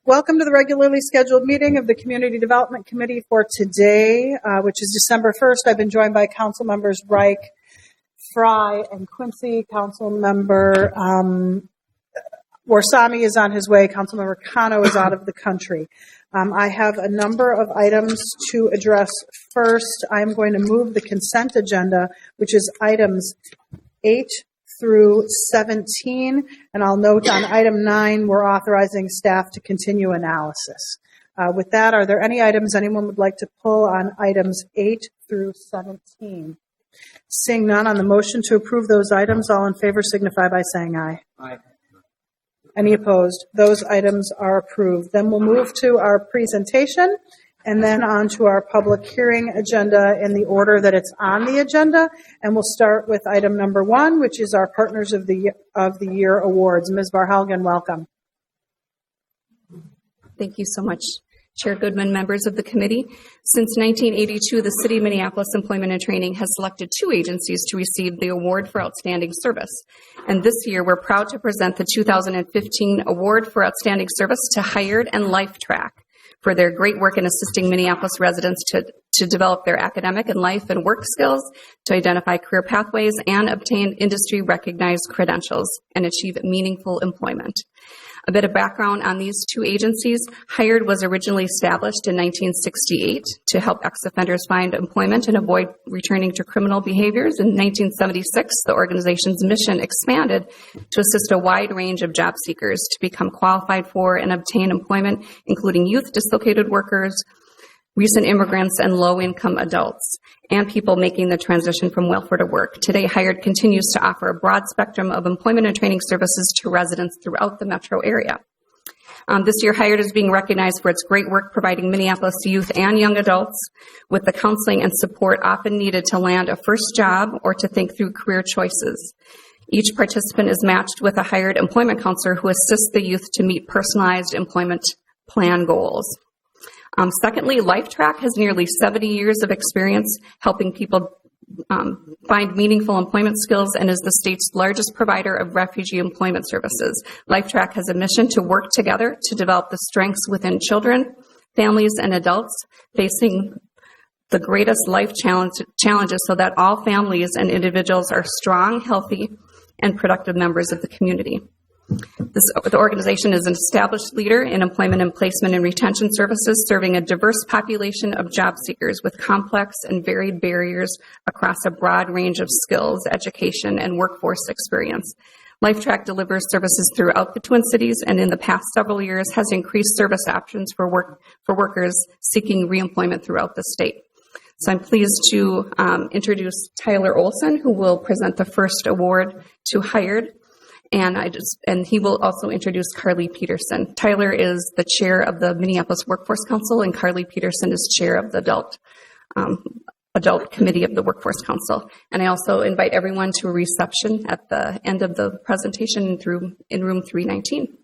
Welcome to the regularly scheduled meeting of the Community Development Committee for today, which is December 1st. I've been joined by Council Members Reich, Fry, and Quincy. Council Member Warsami is on his way. Council Member Kano is out of the country. I have a number of items to address. First, I'm going to move the consent agenda, which is items 8 through 17, and I'll note on item 9, we're authorizing staff to continue analysis. With that, are there any items anyone would like to pull on items 8 through 17? Seeing none, on the motion to approve those items, all in favor signify by saying aye. Aye. Any opposed? Those items are approved. Then we'll move to our presentation and then on to our public hearing agenda in the order that it's on the agenda. And we'll start with item number 1, which is our Partners of the Year Awards. Ms. Varhelgen, welcome. Thank you so much, Chair Goodman, members of the committee. Since 1982, the City of Minneapolis Employment and Training has selected 2 agencies to receive the Award for Outstanding Service. And this year, we're proud to present the 2015 Award for Outstanding Service to Hired and LifeTrack for their great work in assisting Minneapolis residents to develop their academic and life and work skills, to identify career pathways, and obtain industry-recognized credentials and achieve meaningful employment. A bit of background on these 2 agencies. Hired was originally established in 1968 to help ex-offenders find employment and avoid returning to criminal behaviors. In 1976, the organization's mission expanded to assist a wide range of job seekers to become qualified for and obtain employment, including youth dislocated workers, recent immigrants, and low-income adults, and people making the transition from welfare to work. Today, Hired continues to offer a broad spectrum of employment and training services to residents throughout the metro area. This year, Hired is being recognized for its great work providing Minneapolis youth and young adults with the counseling and support often needed to land a first job or to think through career choices. Each participant is matched with a Hired employment counselor who assists the youth to meet personalized employment plan goals. Secondly, LifeTrack has nearly 70 years of experience helping people find meaningful employment skills and is the state's largest provider of refugee employment services. LifeTrack has a mission to work together to develop the strengths within children, families, and adults facing the greatest life challenges so that all families and individuals are strong, healthy, and productive members of the community. The organization is an established leader in employment and placement and retention services, serving a diverse population of job seekers with complex and varied barriers across a broad range of skills, education, and workforce experience. LifeTrack delivers services throughout the Twin Cities and in the past several years has increased service options for workers seeking reemployment throughout the state. So I'm pleased to introduce Tyler Olson, who will present the first award to Hired. And he will also introduce Carly Peterson. Tyler is the chair of the Minneapolis Workforce Council, and Carly Peterson is chair of the adult committee of the Workforce Council. And I also invite everyone to a reception at the end of the presentation in room 319.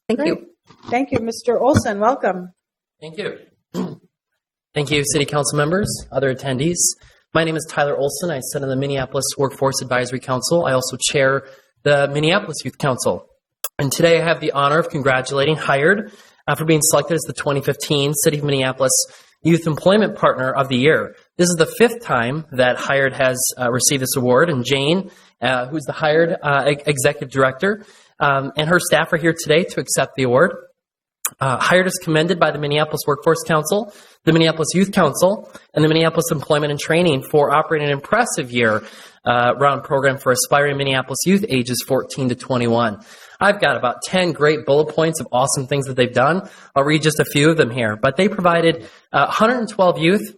Thank you. Thank you, Mr. Olson. Welcome. Thank you. Thank you, City Council members, other attendees. My name is Tyler Olson. I sit on the Minneapolis Workforce Advisory Council. I also chair the Minneapolis Youth Council. And today I have the honor of congratulating Hired for being selected as the 2015 City of Minneapolis Youth Employment Partner of the Year. This is the 5th time that Hired has received this award, and Jane, who's the Hired Executive Director, and her staff are here today to accept the award. Hired is commended by the Minneapolis Workforce Council, the Minneapolis Youth Council, and the Minneapolis Employment and Training for operating an impressive year-round program for aspiring Minneapolis youth ages 14 to 21. I've got about 10 great bullet points of awesome things that they've done. I'll read just a few of them here. But they provided 112 youth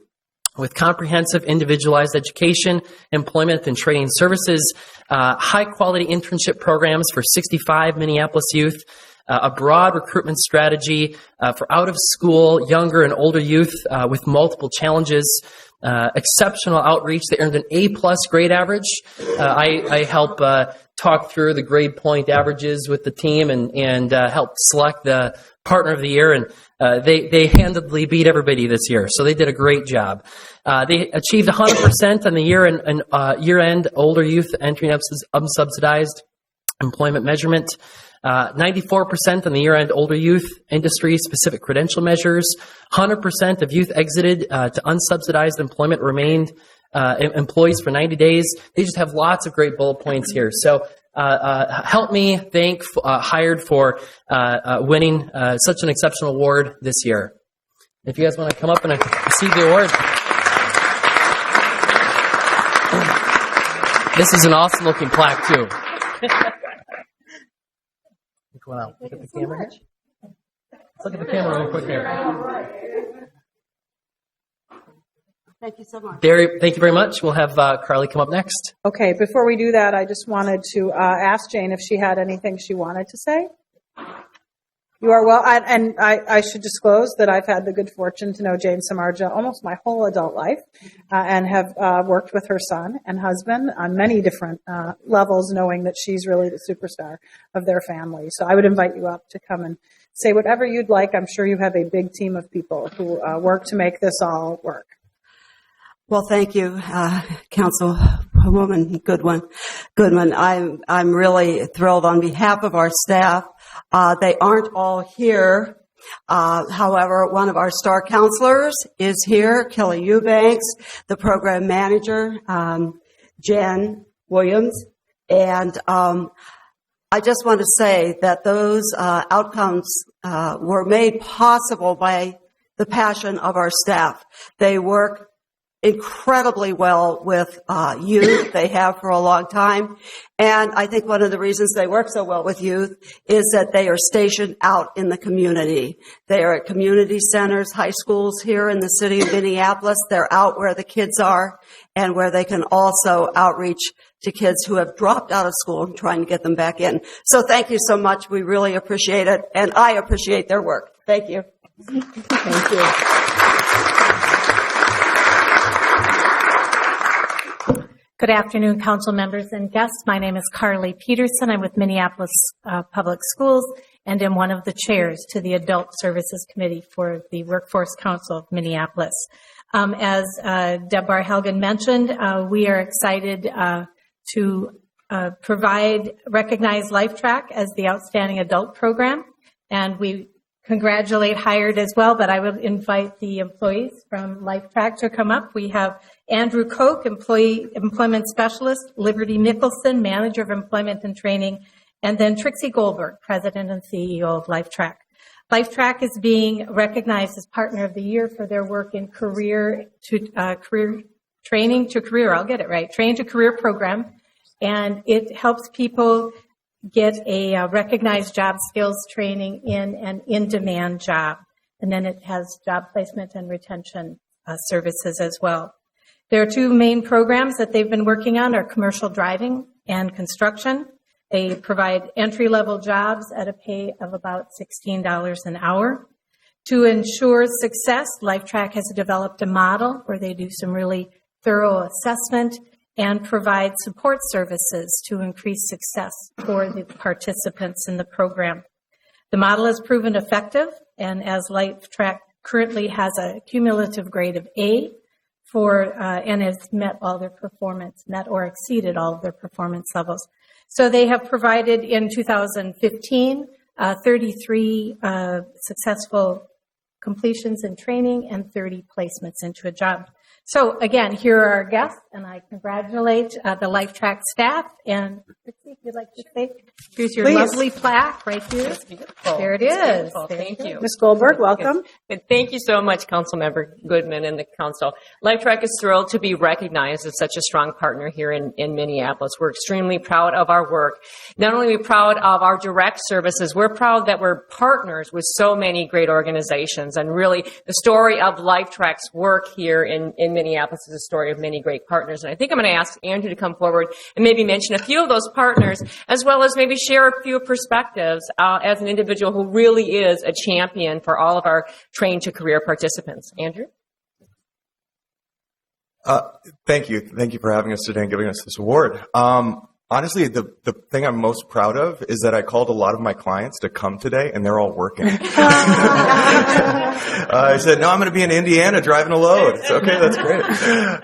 with comprehensive individualized education, employment and training services, high-quality internship programs for 65 Minneapolis youth, a broad recruitment strategy for out-of-school, younger and older youth with multiple challenges, exceptional outreach. They earned an A-plus grade average. I help talk through the grade point averages with the team and help select the Partner of the Year, and they handedly beat everybody this year, so they did a great job. They achieved 100% on the year-end older youth entry unsubsidized employment measurement. 94% on the year-end older youth industry-specific credential measures. 100% of youth exited to unsubsidized employment remained employees for 90 days. They just have lots of great bullet points here. So help me thank Hired for winning such an exceptional award this year. If you guys want to come up and receive the award. This is an awesome looking plaque too. Look at the camera here. Let's look at the camera real quick here. Thank you so much. Thank you very much. We'll have Carly come up next. Okay, before we do that, I just wanted to ask Jane if she had anything she wanted to say. You are well, and I should disclose that I've had the good fortune to know Jane Samardzija almost my whole adult life, and have worked with her son and husband on many different levels, knowing that she's really the superstar of their family. So I would invite you up to come and say whatever you'd like. I'm sure you have a big team of people who work to make this all work. Well, thank you, Councilwoman Goodman. I'm really thrilled on behalf of our staff. They aren't all here. However, one of our star counselors is here, Kelly Eubanks, the program manager, Jen Williams. And I just want to say that those outcomes were made possible by the passion of our staff. They work incredibly well with youth. They have for a long time. And I think one of the reasons they work so well with youth is that they are stationed out in the community. They are at community centers, high schools here in the city of Minneapolis. They're out where the kids are and where they can also outreach to kids who have dropped out of school and trying to get them back in. So thank you so much. We really appreciate it. And I appreciate their work. Thank you. Thank you. Good afternoon, council members and guests. My name is Carly Peterson. I'm with Minneapolis Public Schools and am one of the chairs to the Adult Services Committee for the Workforce Council of Minneapolis. As Deb Barhelgen mentioned, we are excited to recognize LifeTrack as the outstanding adult program, and we congratulate Hired as well, but I will invite the employees from LifeTrack to come up. We have Andrew Koch, Employment Specialist, Liberty Nicholson, Manager of Employment and Training, and then Trixie Goldberg, President and CEO of LifeTrack. LifeTrack is being recognized as Partner of the Year for their work in Training to Career program, and it helps people get a recognized job skills training in an in-demand job. And then it has job placement and retention services as well. There are two main programs that they've been working on are commercial driving and construction. They provide entry-level jobs at a pay of about $16 an hour. To ensure success, LifeTrack has developed a model where they do some really thorough assessment and provide support services to increase success for the participants in the program. The model has proven effective, and as LifeTrack currently has a cumulative grade of A and has met or exceeded all of their performance levels. So they have provided in 2015 33 successful completions in training and 30 placements into a job. So again, here are our guests, and I congratulate the LifeTrack staff. And Trixie, if you'd like to say, here's your lovely plaque right here. That's beautiful. There it is. Thank you. Ms. Goldberg, welcome. Good. Thank you so much, Councilmember Goodman and the council. LifeTrack is thrilled to be recognized as such a strong partner here in Minneapolis. We're extremely proud of our work. Not only are we proud of our direct services, we're proud that we're partners with so many great organizations. And really, the story of LifeTrack's work here in Minneapolis is a story of many great partners. And I think I'm going to ask Andrew to come forward and maybe mention a few of those partners, as well as maybe share a few perspectives as an individual who really is a champion for all of our Train to Career participants. Andrew? Thank you. Thank you for having us today and giving us this award. Honestly, the thing I'm most proud of is that I called a lot of my clients to come today, and they're all working. I said, no, I'm going to be in Indiana driving a load. It's okay, that's great.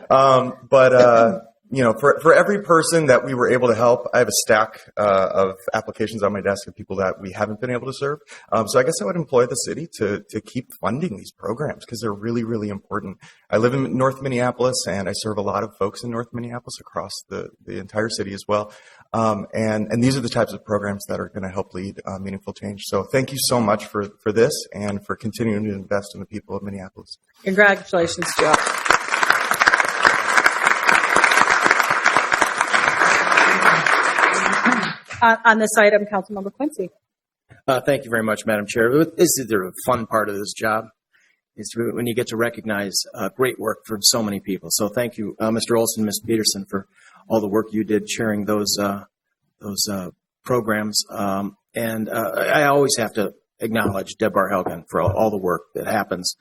But for every person that we were able to help, I have a stack of applications on my desk of people that we haven't been able to serve. So I guess I would employ the city to keep funding these programs because they're really, really important. I live in North Minneapolis, and I serve a lot of folks in North Minneapolis across the entire city as well. And these are the types of programs that are going to help lead meaningful change. So thank you so much for this and for continuing to invest in the people of Minneapolis. Congratulations, Joe. On this item, Councilmember Quincy. Thank you very much, Madam Chair. This is the fun part of this job, is when you get to recognize great work from so many people. So thank you, Mr. Olson, Ms. Peterson, for all the work you did chairing those programs. And I always have to acknowledge Deb Barhelgen for all the work that happens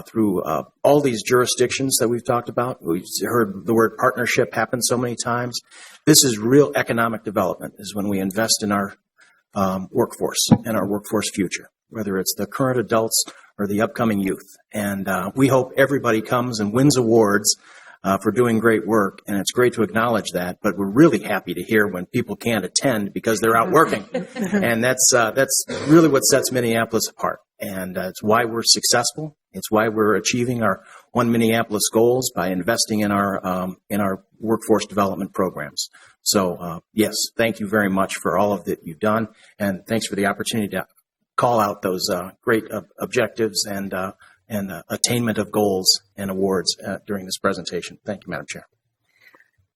through all these jurisdictions that we've talked about. We've heard the word partnership happen so many times. This is real economic development, is when we invest in our workforce and our workforce future, whether it's the current adults or the upcoming youth. And we hope everybody comes and wins awards for doing great work, and it's great to acknowledge that, but we're really happy to hear when people can't attend because they're out working. And that's really what sets Minneapolis apart. And it's why we're successful. It's why we're achieving our One Minneapolis goals by investing in our workforce development programs. So, yes, thank you very much for all of that you've done, and thanks for the opportunity to call out those great objectives and attainment of goals and awards during this presentation. Thank you, Madam Chair.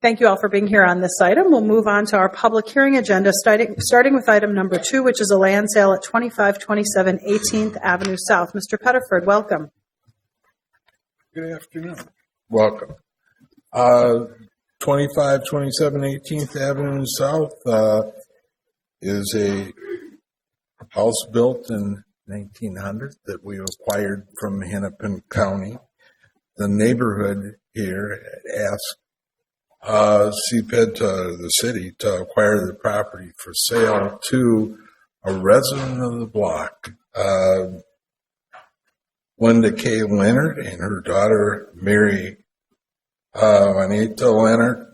Thank you all for being here on this item. We'll move on to our public hearing agenda, starting with item number 2, which is a land sale at 2527 18th Avenue South. Mr. Pettiford, welcome. Good afternoon. Welcome. 2527 18th Avenue South is a house built in 1900 that we acquired from Hennepin County. The neighborhood here asked CPED, to the city, to acquire the property for sale to a resident of the block, Linda K. Leonard and her daughter Mary Juanita Leonard,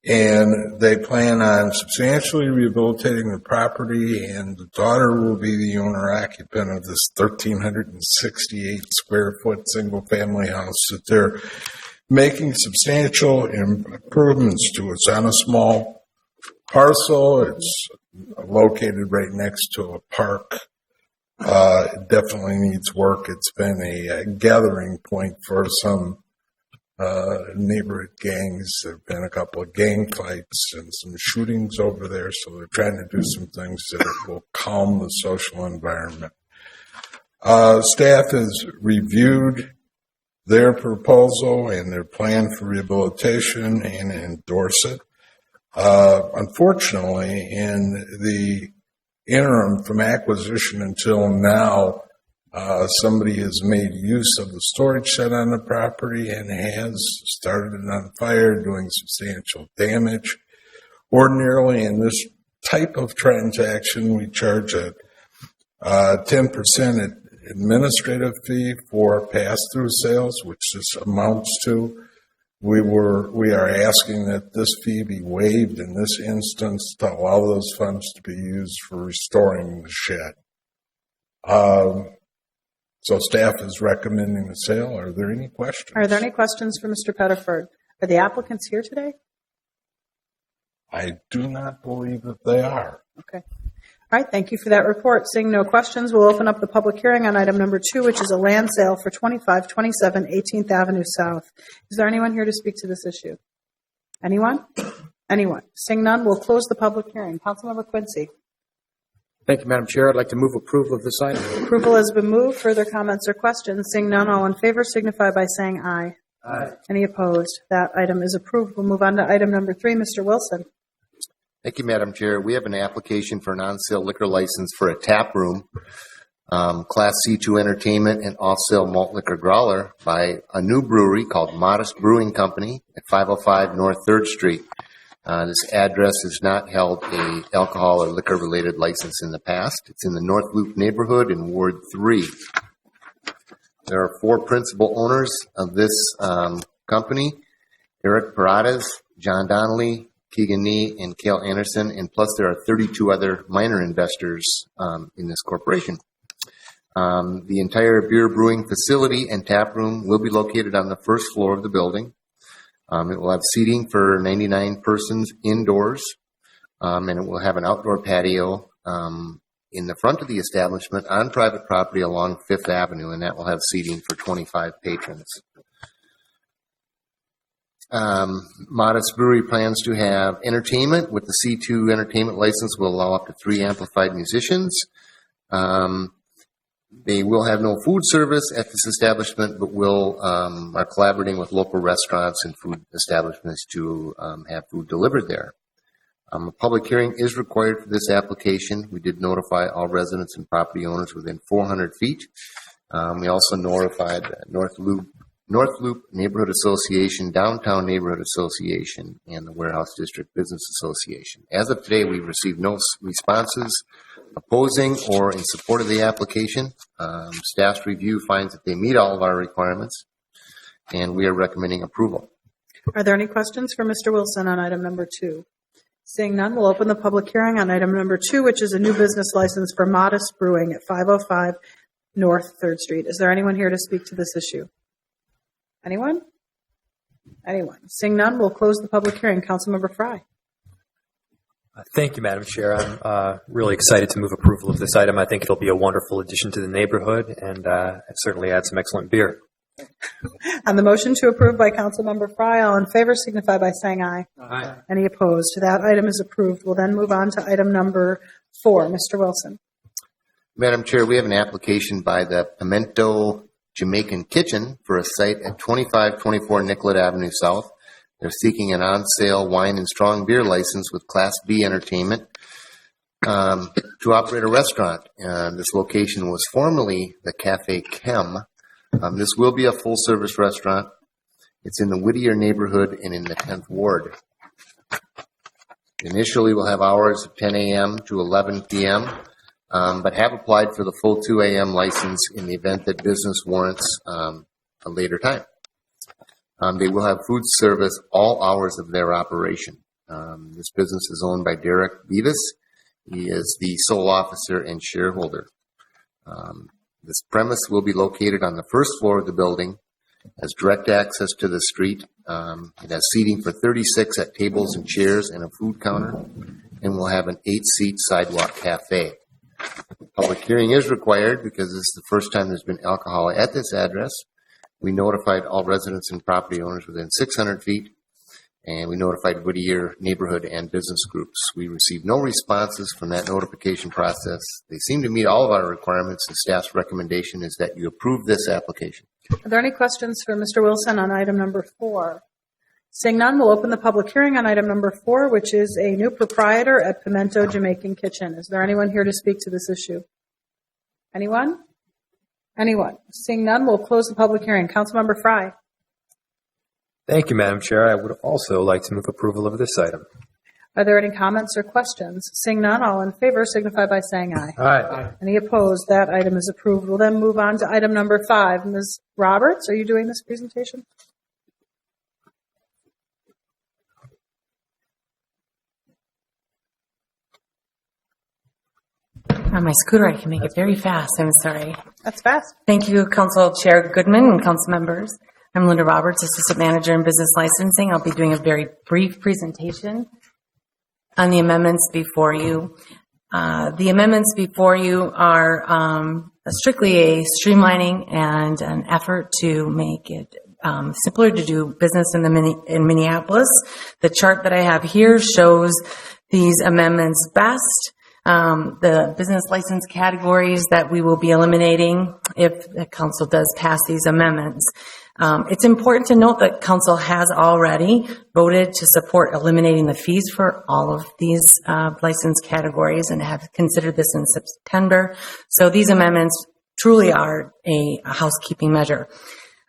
and they plan on substantially rehabilitating the property, and the daughter will be the owner-occupant of this 1,368 square foot single-family house that they're making substantial improvements to. It's on a small parcel. It's located right next to a park. It definitely needs work. It's been a gathering point for some neighborhood gangs. There have been a couple of gang fights and some shootings over there, so they're trying to do some things that will calm the social environment. Staff has reviewed their proposal and their plan for rehabilitation and endorse it. Unfortunately, in the interim from acquisition until now, somebody has made use of the storage shed on the property and has started it on fire, doing substantial damage. Ordinarily, in this type of transaction, we charge a 10% administrative fee for pass-through sales, which this amounts to. We are asking that this fee be waived in this instance to allow those funds to be used for restoring the shed. So staff is recommending the sale. Are there any questions? Are there any questions for Mr. Pettiford? Are the applicants here today? I do not believe that they are. Okay. All right, thank you for that report. Seeing no questions, we'll open up the public hearing on item number 2, which is a land sale for 2527 18th Avenue South. Is there anyone here to speak to this issue? Anyone? Anyone? Seeing none, we'll close the public hearing. Councilmember Quincy. Thank you, Madam Chair. I'd like to move approval of this item. Approval has been moved. Further comments or questions? Seeing none, all in favor signify by saying aye. Aye. Any opposed? That item is approved. We'll move on to item number 3. Mr. Wilson. Thank you, Madam Chair. We have an application for an on-sale liquor license for a tap room, Class C2 entertainment and off-sale malt liquor growler by a new brewery called Modest Brewing Company at 505 North 3rd Street. This address has not held a alcohol or liquor-related license in the past. It's in the North Loop neighborhood in Ward 3. There are 4 principal owners of this company: Eric Paradas, John Donnelly, Keegan Nee, and Cale Anderson, and plus there are 32 other minor investors in this corporation. The entire beer brewing facility and tap room will be located on the first floor of the building. It will have seating for 99 persons indoors, and it will have an outdoor patio in the front of the establishment on private property along Fifth Avenue, and that will have seating for 25 patrons. Modest Brewery plans to have entertainment with the C2 entertainment license will allow up to 3 amplified musicians. They will have no food service at this establishment, but are collaborating with local restaurants and food establishments to have food delivered there. A public hearing is required for this application. We did notify all residents and property owners within 400 feet. We also notified North Loop Neighborhood Association, Downtown Neighborhood Association, and the Warehouse District Business Association. As of today, we've received no responses opposing or in support of the application. Staff's review finds that they meet all of our requirements, and we are recommending approval. Are there any questions for Mr. Wilson on item number 2? Seeing none, we'll open the public hearing on item number 2, which is a new business license for Modest Brewing at 505 North 3rd Street. Is there anyone here to speak to this issue? Anyone? Anyone? Seeing none, we'll close the public hearing. Councilmember Fry. Thank you, Madam Chair. I'm really excited to move approval of this item. I think it'll be a wonderful addition to the neighborhood and certainly add some excellent beer. On the motion to approve by Councilmember Fry, all in favor signify by saying aye. Aye. Any opposed? That item is approved. We'll then move on to item number 4. Mr. Wilson. Madam Chair, we have an application by the Pimento Jamaican Kitchen for a site at 2524 Nicollet Avenue South. They're seeking an on-sale wine and strong beer license with Class B entertainment to operate a restaurant. This location was formerly the Cafe Chem. This will be a full-service restaurant. It's in the Whittier neighborhood and in the 10th Ward. Initially, we'll have hours of 10 a.m. to 11 p.m., but have applied for the full 2 a.m. license in the event that business warrants a later time. They will have food service all hours of their operation. This business is owned by Derek Beavis. He is the sole officer and shareholder. This premise will be located on the first floor of the building, has direct access to the street. It has seating for 36 at tables and chairs and a food counter, and will have an 8-seat sidewalk cafe. Public hearing is required because this is the first time there's been alcohol at this address. We notified all residents and property owners within 600 feet, and we notified Whittier neighborhood and business groups. We received no responses from that notification process. They seem to meet all of our requirements, and staff's recommendation is that you approve this application. Are there any questions for Mr. Wilson on item number 4? Seeing none, we'll open the public hearing on item number 4, which is a new proprietor at Pimento Jamaican Kitchen. Is there anyone here to speak to this issue? Anyone? Anyone? Seeing none, we'll close the public hearing. Councilmember Fry. Thank you, Madam Chair. I would also like to move approval of this item. Are there any comments or questions? Seeing none, all in favor signify by saying aye. Aye. Any opposed? That item is approved. We'll then move on to item number 5. Ms. Roberts, are you doing this presentation? On my scooter, I can make it very fast. I'm sorry. That's fast. Thank you, Council Chair Goodman and Council members. I'm Linda Roberts, Assistant Manager in Business Licensing. I'll be doing a very brief presentation on the amendments before you. The amendments before you are strictly a streamlining and an effort to make it simpler to do business in Minneapolis. The chart that I have here shows these amendments best. The business license categories that we will be eliminating if the council does pass these amendments. It's important to note that council has already voted to support eliminating the fees for all of these license categories and have considered this in September. So these amendments truly are a housekeeping measure.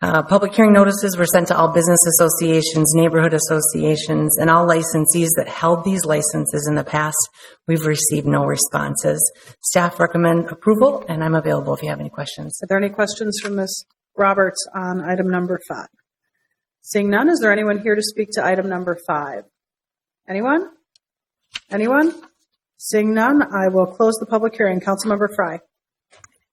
Public hearing notices were sent to all business associations, neighborhood associations, and all licensees that held these licenses in the past. We've received no responses. Staff recommend approval, and I'm available if you have any questions. Are there any questions from Ms. Roberts on item number 5? Seeing none, is there anyone here to speak to item number 5? Anyone? Anyone? Seeing none, I will close the public hearing. Councilmember Fry.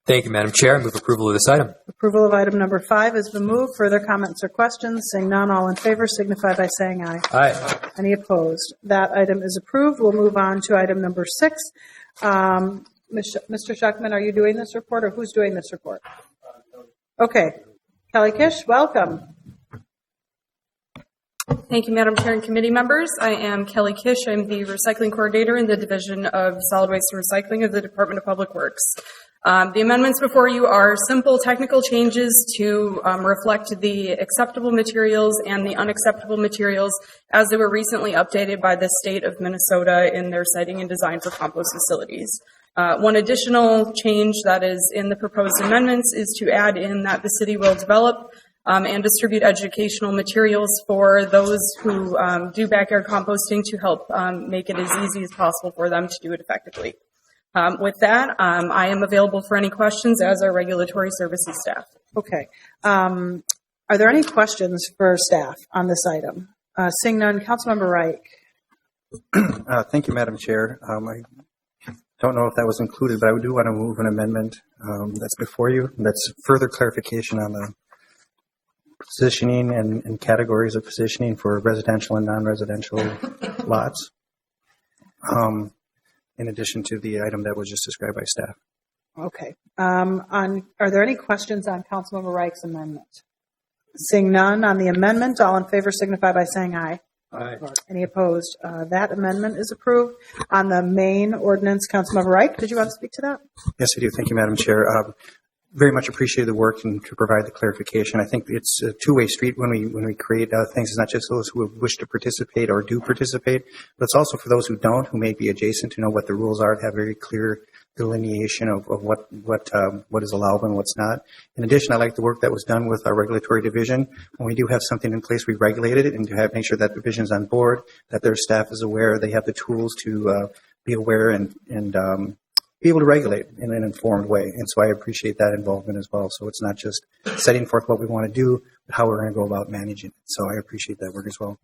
Thank you, Madam Chair. I move approval of this item. Approval of item number 5 has been moved. Further comments or questions? Seeing none, all in favor signify by saying aye. Aye. Any opposed? That item is approved. We'll move on to item number 6. Mr. Schuckman, are you doing this report, or who's doing this report? Okay. Kelly Kish, welcome. Thank you, Madam Chair and committee members. I am Kelly Kish. I'm the recycling coordinator in the Division of Solid Waste and Recycling of the Department of Public Works. The amendments before you are simple technical changes to reflect the acceptable materials and the unacceptable materials as they were recently updated by the state of Minnesota in their siting and design for compost facilities. One additional change that is in the proposed amendments is to add in that the city will develop and distribute educational materials for those who do backyard composting to help make it as easy as possible for them to do it effectively. With that, I am available for any questions as our regulatory services staff. Okay. Are there any questions for staff on this item? Seeing none, Councilmember Reich. Thank you, Madam Chair. I don't know if that was included, but I do want to move an amendment that's before you. That's further clarification on the positioning and categories of positioning for residential and non-residential lots, in addition to the item that was just described by staff. Okay. Are there any questions on Councilmember Reich's amendment? Seeing none on the amendment, all in favor signify by saying aye. Aye. Any opposed? That amendment is approved. On the main ordinance, Councilmember Reich, did you want to speak to that? Yes, I do. Thank you, Madam Chair. Very much appreciate the work and to provide the clarification. I think it's a two-way street when we create things. It's not just those who wish to participate or do participate, but it's also for those who don't, who may be adjacent, to know what the rules are, to have very clear delineation of what is allowable and what's not. In addition, I like the work that was done with our regulatory division. When we do have something in place, we regulate it, and to make sure that division is on board, that their staff is aware, they have the tools to be aware and be able to regulate in an informed way. And so I appreciate that involvement as well. So it's not just setting forth what we want to do, but how we're going to go about managing it. So I appreciate that work as well.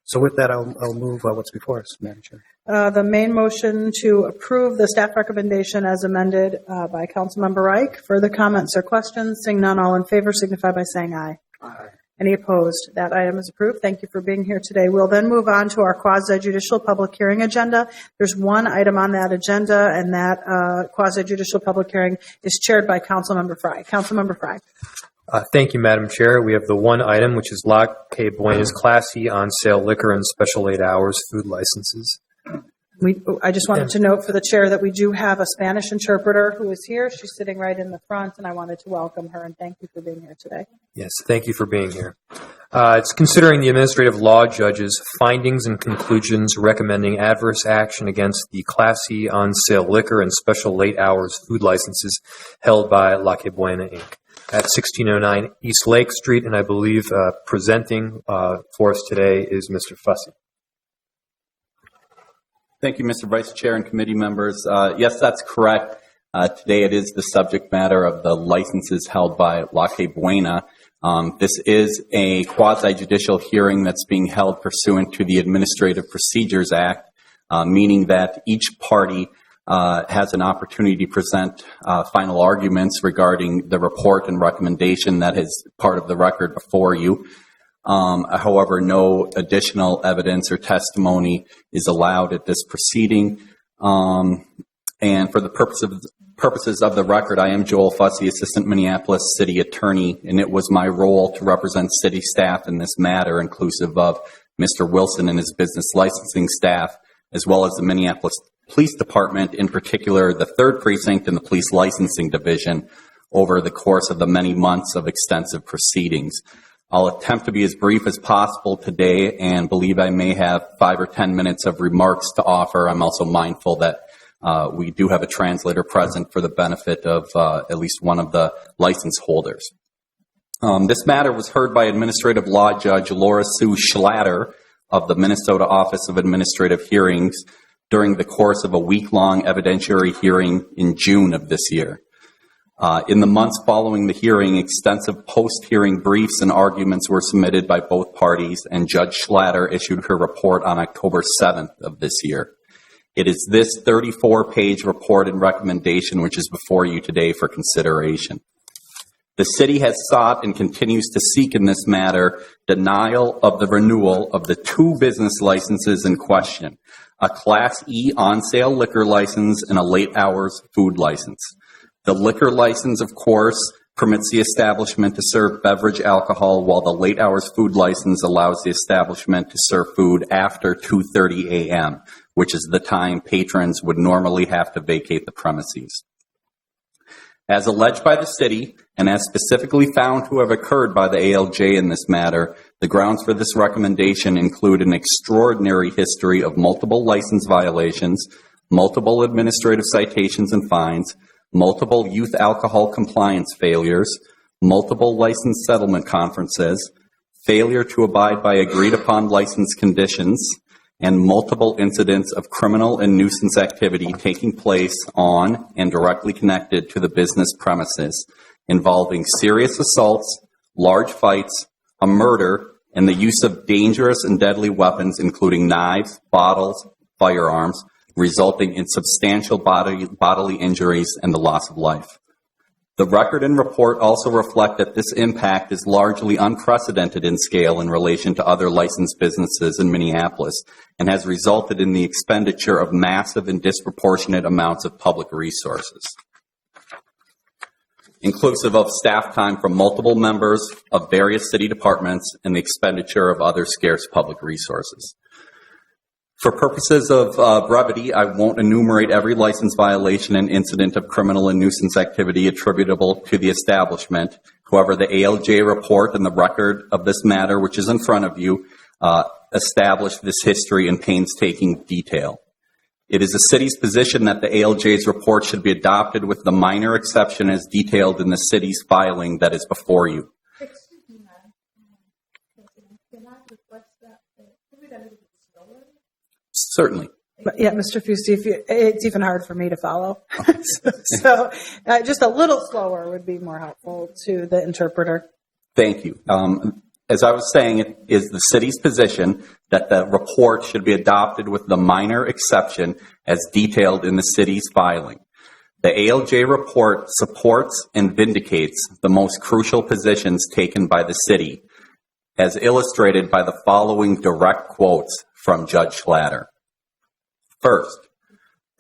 So with that, I'll move what's before us, Madam Chair. The main motion to approve the staff recommendation as amended by Councilmember Reich. Further comments or questions? Seeing none, all in favor signify by saying aye. Aye. Any opposed? That item is approved. Thank you for being here today. We'll then move on to our quasi-judicial public hearing agenda. There's one item on that agenda, and that quasi-judicial public hearing is chaired by Councilmember Fry. Councilmember Fry. Thank you, Madam Chair. We have the one item, which is La Que Buena's Class C on-sale liquor and special 8 hours food licenses. I just wanted to note for the chair that we do have a Spanish interpreter who is here. She's sitting right in the front, and I wanted to welcome her and thank you for being here today. Yes, thank you for being here. It's considering the administrative law judge's findings and conclusions recommending adverse action against the Class C on-sale liquor and special late hours food licenses held by La Que Buena, Inc. at 1609 East Lake Street, and I believe presenting for us today is Mr. Fussy. Thank you, Mr. Vice Chair and committee members. Yes, that's correct. Today it is the subject matter of the licenses held by La Que Buena. This is a quasi-judicial hearing that's being held pursuant to the Administrative Procedures Act, meaning that each party has an opportunity to present final arguments regarding the report and recommendation that is part of the record before you. However, no additional evidence or testimony is allowed at this proceeding. And for the purposes of the record, I am Joel Fussy, Assistant Minneapolis City Attorney, and it was my role to represent city staff in this matter, inclusive of Mr. Wilson and his business licensing staff, as well as the Minneapolis Police Department, in particular the 3rd Precinct and the Police Licensing Division, over the course of the many months of extensive proceedings. I'll attempt to be as brief as possible today and believe I may have 5 or 10 minutes of remarks to offer. I'm also mindful that we do have a translator present for the benefit of at least one of the license holders. This matter was heard by Administrative Law Judge Laura Sue Schlatter of the Minnesota Office of Administrative Hearings during the course of a week-long evidentiary hearing in June of this year. In the months following the hearing, extensive post-hearing briefs and arguments were submitted by both parties, and Judge Schlatter issued her report on October 7th of this year. It is this 34-page report and recommendation which is before you today for consideration. The city has sought and continues to seek in this matter denial of the renewal of the 2 business licenses in question, a Class E on-sale liquor license and a late hours food license. The liquor license, of course, permits the establishment to serve beverage alcohol, while the late hours food license allows the establishment to serve food after 2:30 a.m., which is the time patrons would normally have to vacate the premises. As alleged by the city, and as specifically found to have occurred by the ALJ in this matter, the grounds for this recommendation include an extraordinary history of multiple license violations, multiple administrative citations and fines, multiple youth alcohol compliance failures, multiple license settlement conferences, failure to abide by agreed-upon license conditions, and multiple incidents of criminal and nuisance activity taking place on and directly connected to the business premises, involving serious assaults, large fights, a murder, and the use of dangerous and deadly weapons, including knives, bottles, firearms, resulting in substantial bodily injuries and the loss of life. The record and report also reflect that this impact is largely unprecedented in scale in relation to other licensed businesses in Minneapolis and has resulted in the expenditure of massive and disproportionate amounts of public resources, inclusive of staff time from multiple members of various city departments and the expenditure of other scarce public resources. For purposes of brevity, I won't enumerate every license violation and incident of criminal and nuisance activity attributable to the establishment. However, the ALJ report and the record of this matter, which is in front of you, establish this history in painstaking detail. It is the city's position that the ALJ's report should be adopted with the minor exception as detailed in the city's filing that is before you. Excuse me, Madam. Can I request that? Certainly. Yeah, Mr. Fusti, it's even hard for me to follow. so just a little slower would be more helpful to the interpreter. Thank you. As I was saying, it is the city's position that the report should be adopted with the minor exception as detailed in the city's filing. The ALJ report supports and vindicates the most crucial positions taken by the city, as illustrated by the following direct quotes from Judge Schlatter. First,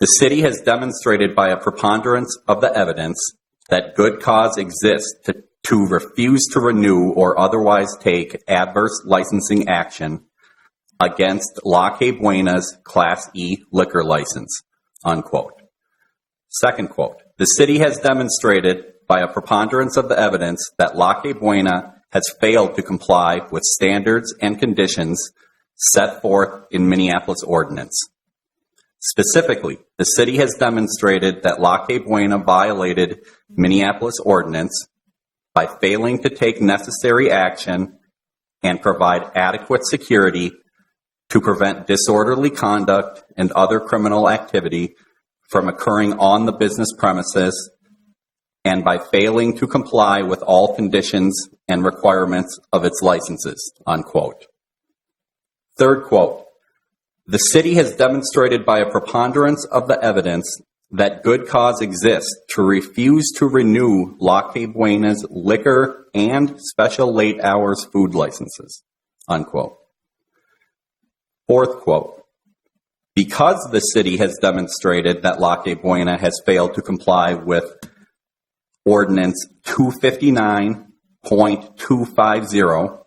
the city has demonstrated by a preponderance of the evidence that good cause exists to refuse to renew or otherwise take adverse licensing action against La Que Buena's Class E liquor license, unquote. Second quote, the city has demonstrated by a preponderance of the evidence that La Que Buena has failed to comply with standards and conditions set forth in Minneapolis ordinance. Specifically, the city has demonstrated that La Que Buena violated Minneapolis ordinance by failing to take necessary action and provide adequate security to prevent disorderly conduct and other criminal activity from occurring on the business premises, and by failing to comply with all conditions and requirements of its licenses, unquote. Third quote, the city has demonstrated by a preponderance of the evidence that good cause exists to refuse to renew La Que Buena's liquor and special late hours food licenses, unquote. Fourth quote, because the city has demonstrated that La Que Buena has failed to comply with Ordinance 259.250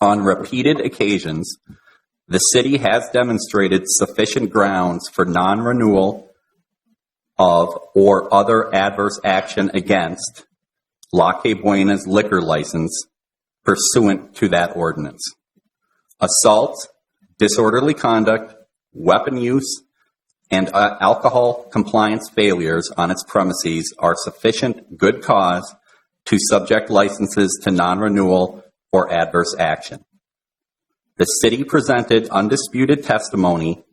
on repeated occasions, the city has demonstrated sufficient grounds for non-renewal of or other adverse action against La Que Buena's liquor license pursuant to that ordinance. Assault, disorderly conduct, weapon use, and alcohol compliance failures on its premises are sufficient good cause to subject licenses to non-renewal or adverse action. The city presented undisputed testimony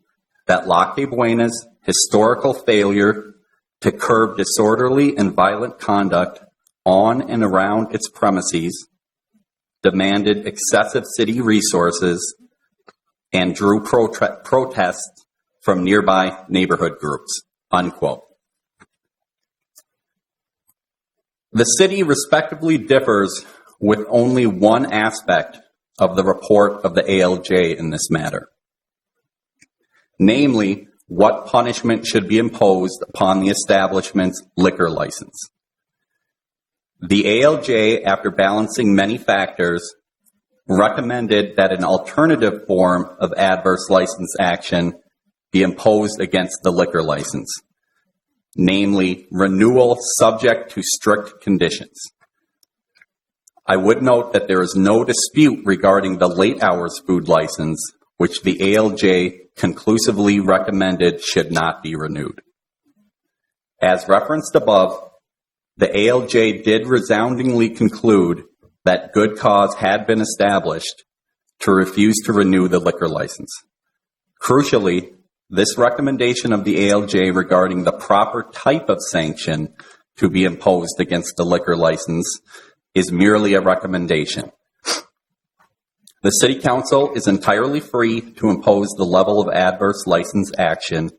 that La Que Buena's historical failure to curb disorderly and violent conduct on and around its premises, demanded excessive city resources, and drew protests from nearby neighborhood groups, unquote. The city respectively differs with only one aspect of the report of the ALJ in this matter, namely, what punishment should be imposed upon the establishment's liquor license. The ALJ, after balancing many factors, recommended that an alternative form of adverse license action be imposed against the liquor license, namely renewal subject to strict conditions. I would note that there is no dispute regarding the late hours food license, which the ALJ conclusively recommended should not be renewed. As referenced above, the ALJ did resoundingly conclude that good cause had been established to refuse to renew the liquor license. Crucially, this recommendation of the ALJ regarding the proper type of sanction to be imposed against the liquor license is merely a recommendation. The City Council is entirely free to impose the level of adverse license action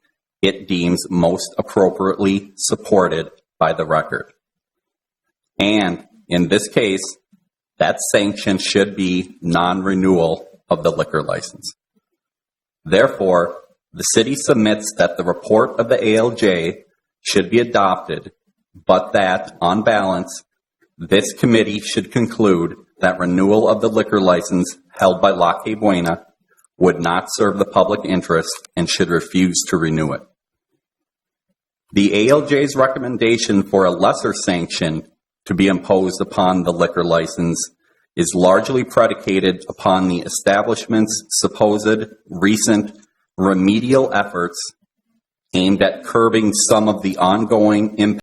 it deems most appropriately supported by the record. And in this case, that sanction should be non-renewal of the liquor license. Therefore, the city submits that the report of the ALJ should be adopted, but that, on balance, this committee should conclude that renewal of the liquor license held by La Que Buena would not serve the public interest and should refuse to renew it. The ALJ's recommendation for a lesser sanction to be imposed upon the liquor license is largely predicated upon the establishment's supposed recent remedial efforts aimed at curbing some of the ongoing impact